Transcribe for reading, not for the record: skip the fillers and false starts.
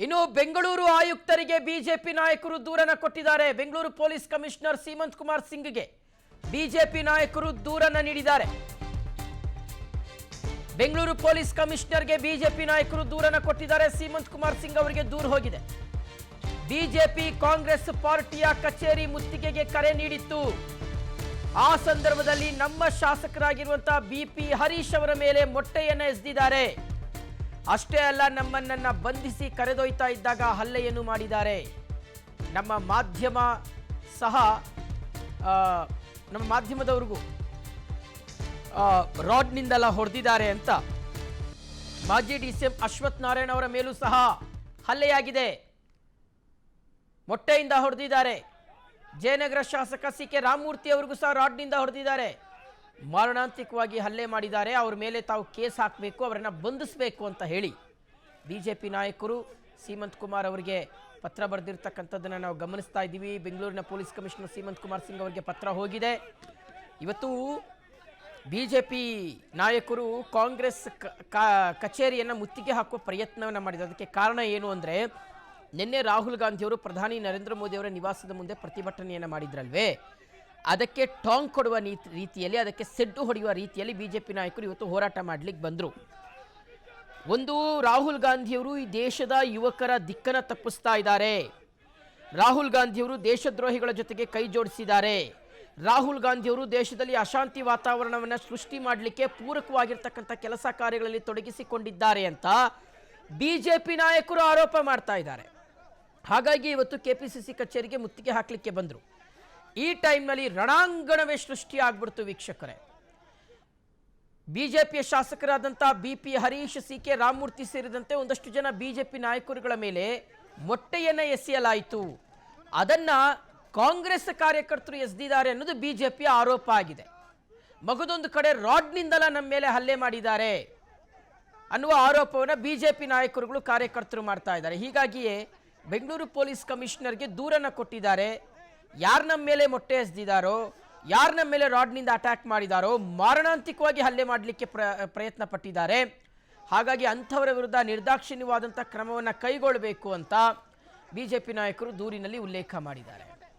ಇನ್ನು ಬೆಂಗಳೂರು ಆಯುಕ್ತರಿಗೆ ಬಿಜೆಪಿ ನಾಯಕರು ದೂರನ ಕೊಟ್ಟಿದ್ದಾರೆ. ಬೆಂಗಳೂರು ಪೊಲೀಸ್ ಕಮಿಷನರ್ ಸೀಮಂತ್ ಕುಮಾರ್ ಸಿಂಗ್ಗೆ ಬಿಜೆಪಿ ನಾಯಕರು ದೂರನ ನೀಡಿದ್ದಾರೆ. ಬೆಂಗಳೂರು ಪೊಲೀಸ್ ಕಮಿಷನರ್ಗೆ ಬಿಜೆಪಿ ನಾಯಕರು ದೂರನ ಕೊಟ್ಟಿದ್ದಾರೆ. ಸೀಮಂತ್ ಕುಮಾರ್ ಸಿಂಗ್ ಅವರಿಗೆ ದೂರು ಹೋಗಿದೆ. ಬಿಜೆಪಿ ಕಾಂಗ್ರೆಸ್ ಪಾರ್ಟಿಯ ಕಚೇರಿ ಮುತ್ತಿಗೆಗೆ ಕರೆ ನೀಡಿತ್ತು. ಆ ಸಂದರ್ಭದಲ್ಲಿ ನಮ್ಮ ಶಾಸಕರಾಗಿರುವಂತಹ ಬಿಪಿ ಹರೀಶ್ ಅವರ ಮೇಲೆ ಮೊಟ್ಟೆಯನ್ನು ಎಸೆದಿದ್ದಾರೆ. ಅಷ್ಟೇ ಅಲ್ಲ, ನಮ್ಮನ್ನ ಬಂಧಿಸಿ ಕರೆದೊಯ್ತಾ ಇದ್ದಾಗ ಹಲ್ಲೆಯನ್ನು ಮಾಡಿದ್ದಾರೆ. ನಮ್ಮ ಮಾಧ್ಯಮ ಸಹ ನಮ್ಮ ಮಾಧ್ಯಮದವರಿಗೂ ರಾಡ್ನಿಂದೆಲ್ಲ ಹೊಡೆದಿದ್ದಾರೆ ಅಂತ ಮಾಜಿ ಡಿಸಿಎಂ ಅಶ್ವಥ್ ನಾರಾಯಣ ಅವರ ಮೇಲೂ ಸಹ ಹಲ್ಲೆಯಾಗಿದೆ. ಮೊಟ್ಟೆಯಿಂದ ಹೊಡೆದಿದ್ದಾರೆ. ಜಯನಗರ ಶಾಸಕ ಸಿ.ಕೆ. ರಾಮಮೂರ್ತಿ ಅವರಿಗೂ ಸಹ ರಾಡ್ನಿಂದ ಹೊಡೆದಿದ್ದಾರೆ. ಮಾರಣಾಂತಿಕವಾಗಿ ಹಲ್ಲೆ ಮಾಡಿದ್ದಾರೆ. ಅವ್ರ ಮೇಲೆ ತಾವು ಕೇಸ್ ಹಾಕಬೇಕು, ಅವರನ್ನು ಬಂಧಿಸಬೇಕು ಅಂತ ಹೇಳಿ ಬಿಜೆಪಿ ನಾಯಕರು ಸೀಮಂತ್ ಕುಮಾರ್ ಅವರಿಗೆ ಪತ್ರ ಬರೆದಿರ್ತಕ್ಕಂಥದ್ದನ್ನು ನಾವು ಗಮನಿಸ್ತಾ ಇದ್ದೀವಿ. ಬೆಂಗಳೂರಿನ ಪೊಲೀಸ್ ಕಮಿಷನರ್ ಸೀಮಂತ್ ಕುಮಾರ್ ಸಿಂಗ್ ಅವರಿಗೆ ಪತ್ರ ಹೋಗಿದೆ. ಇವತ್ತು ಬಿಜೆಪಿ ನಾಯಕರು ಕಾಂಗ್ರೆಸ್ ಕಚೇರಿಯನ್ನು ಮುತ್ತಿಗೆ ಹಾಕುವ ಪ್ರಯತ್ನವನ್ನು ಮಾಡಿದ್ದಾರೆ. ಅದಕ್ಕೆ ಕಾರಣ ಏನು ಅಂದರೆ, ನಿನ್ನೆ ರಾಹುಲ್ ಗಾಂಧಿಯವರು ಪ್ರಧಾನಿ ನರೇಂದ್ರ ಮೋದಿ ಅವರ ನಿವಾಸದ ಮುಂದೆ ಪ್ರತಿಭಟನೆಯನ್ನು ಮಾಡಿದ್ರಲ್ವೇ, ಅದಕ್ಕೆ ಟಾಂಗ್ ಕೊಡುವ ರೀತಿಯಲ್ಲಿ, ಅದಕ್ಕೆ ಸೆಡ್ಡು ಹೊಡೆಯುವ ರೀತಿಯಲ್ಲಿ ಬಿಜೆಪಿ ನಾಯಕರು ಇವತ್ತು ಹೋರಾಟ ಮಾಡಲಿಕ್ಕೆ ಬಂದರು. ಒಂದು, ರಾಹುಲ್ ಗಾಂಧಿಯವರು ಈ ದೇಶದ ಯುವಕರ ದಿಕ್ಕನ್ನು ತಪ್ಪಿಸ್ತಾ ಇದ್ದಾರೆ. ರಾಹುಲ್ ಗಾಂಧಿಯವರು ದೇಶದ್ರೋಹಿಗಳ ಜೊತೆಗೆ ಕೈ ಜೋಡಿಸಿದ್ದಾರೆ. ರಾಹುಲ್ ಗಾಂಧಿಯವರು ದೇಶದಲ್ಲಿ ಅಶಾಂತಿ ವಾತಾವರಣವನ್ನು ಸೃಷ್ಟಿ ಮಾಡಲಿಕ್ಕೆ ಪೂರಕವಾಗಿರ್ತಕ್ಕಂಥ ಕೆಲಸ ಕಾರ್ಯಗಳಲ್ಲಿ ತೊಡಗಿಸಿಕೊಂಡಿದ್ದಾರೆ ಅಂತ ಬಿಜೆಪಿ ನಾಯಕರು ಆರೋಪ ಮಾಡ್ತಾ ಇದ್ದಾರೆ. ಹಾಗಾಗಿ ಇವತ್ತು ಕೆಪಿಸಿಸಿ ಕಚೇರಿಗೆ ಮುತ್ತಿಗೆ ಹಾಕಲಿಕ್ಕೆ ಬಂದರು. ಈ ಟೈಮ್ನಲ್ಲಿ ರಣಾಂಗಣವೇ ಸೃಷ್ಟಿಯಾಗ್ಬಿಡ್ತು ವೀಕ್ಷಕರೇ. ಬಿಜೆಪಿಯ ಶಾಸಕರಾದಂಥ ಬಿಪಿ ಹರೀಶ್, ಸಿ.ಕೆ. ರಾಮಮೂರ್ತಿ ಸೇರಿದಂತೆ ಒಂದಷ್ಟು ಜನ ಬಿಜೆಪಿ ನಾಯಕರುಗಳ ಮೇಲೆ ಮೊಟ್ಟೆಯನ್ನು ಎಸೆಯಲಾಯಿತು. ಅದನ್ನ ಕಾಂಗ್ರೆಸ್ ಕಾರ್ಯಕರ್ತರು ಎಸೆದಿದ್ದಾರೆ ಅನ್ನೋದು ಬಿಜೆಪಿಯ ಆರೋಪ ಆಗಿದೆ. ಮಗದೊಂದು ಕಡೆ ರಾಡ್ನಿಂದಲ ನಮ್ಮ ಮೇಲೆ ಹಲ್ಲೆ ಮಾಡಿದ್ದಾರೆ ಅನ್ನುವ ಆರೋಪವನ್ನು ಬಿಜೆಪಿ ನಾಯಕರುಗಳು ಕಾರ್ಯಕರ್ತರು ಮಾಡ್ತಾ ಇದ್ದಾರೆ. ಹೀಗಾಗಿಯೇ ಬೆಂಗಳೂರು ಪೊಲೀಸ್ ಕಮಿಷನರ್ಗೆ ದೂರನ್ನು ಕೊಟ್ಟಿದ್ದಾರೆ. ಯಾರು ನಮ್ಮ ಮೇಲೆ ಮೊಟ್ಟೆ ಎಸೆದಿದ್ದಾರೋ, ಯಾರು ನಮ್ಮ ಮೇಲೆ ರಾಡ್ನಿಂದ ಅಟ್ಯಾಕ್ ಮಾಡಿದಾರೋ, ಮಾರಣಾಂತಿಕವಾಗಿ ಹಲ್ಲೆ ಮಾಡಲಿಕ್ಕೆ ಪ್ರಯತ್ನ ಪಟ್ಟಿದ್ದಾರೆ. ಹಾಗಾಗಿ ಅಂಥವರ ವಿರುದ್ಧ ನಿರ್ದಾಕ್ಷಿಣ್ಯವಾದಂಥ ಕ್ರಮವನ್ನು ಕೈಗೊಳ್ಳಬೇಕು ಅಂತ ಬಿಜೆಪಿ ನಾಯಕರು ದೂರಿನಲ್ಲಿ ಉಲ್ಲೇಖ ಮಾಡಿದ್ದಾರೆ.